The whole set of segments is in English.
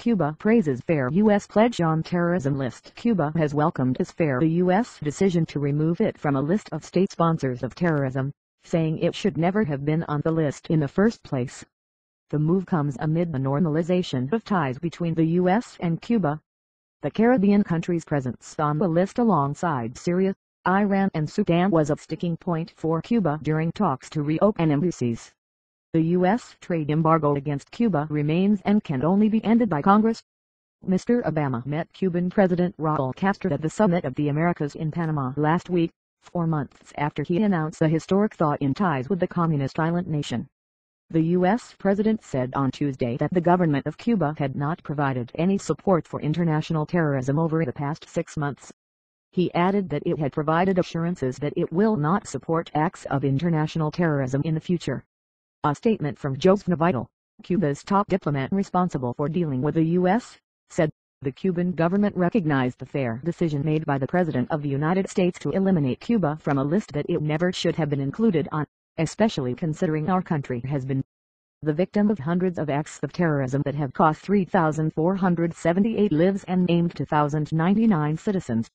Cuba praises fair U.S. pledge on terrorism list. Cuba has welcomed as fair the U.S. decision to remove it from a list of state sponsors of terrorism, saying it should never have been on the list in the first place. The move comes amid the normalization of ties between the U.S. and Cuba. The Caribbean country's presence on the list alongside Syria, Iran and Sudan was a sticking point for Cuba during talks to reopen embassies. The U.S. trade embargo against Cuba remains and can only be ended by Congress. Mr. Obama met Cuban President Raul Castro at the Summit of the Americas in Panama last week, 4 months after he announced a historic thaw in ties with the communist island nation. The U.S. President said on Tuesday that the government of Cuba had not provided any support for international terrorism over the past 6 months. He added that it had provided assurances that it will not support acts of international terrorism in the future. A statement from Josefina Vidal, Cuba's top diplomat responsible for dealing with the U.S., said, "The Cuban government recognized the fair decision made by the President of the United States to eliminate Cuba from a list that it never should have been included on, especially considering our country has been the victim of hundreds of acts of terrorism that have cost 3,478 lives and maimed 2,099 citizens."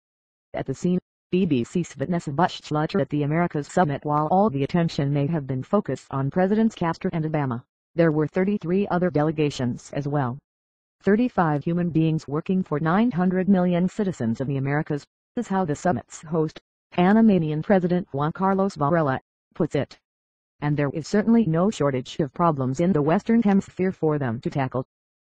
At the scene, BBC's Vanessa Bush-Slaughter at the Americas Summit. While all the attention may have been focused on Presidents Castro and Obama, there were 33 other delegations as well. 35 human beings working for 900 million citizens of the Americas, is how the summit's host, Panamanian President Juan Carlos Varela, puts it. And there is certainly no shortage of problems in the Western Hemisphere for them to tackle.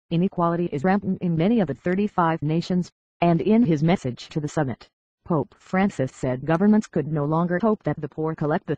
Inequality is rampant in many of the 35 nations, and in his message to the summit, Pope Francis said governments could no longer hope that the poor collect the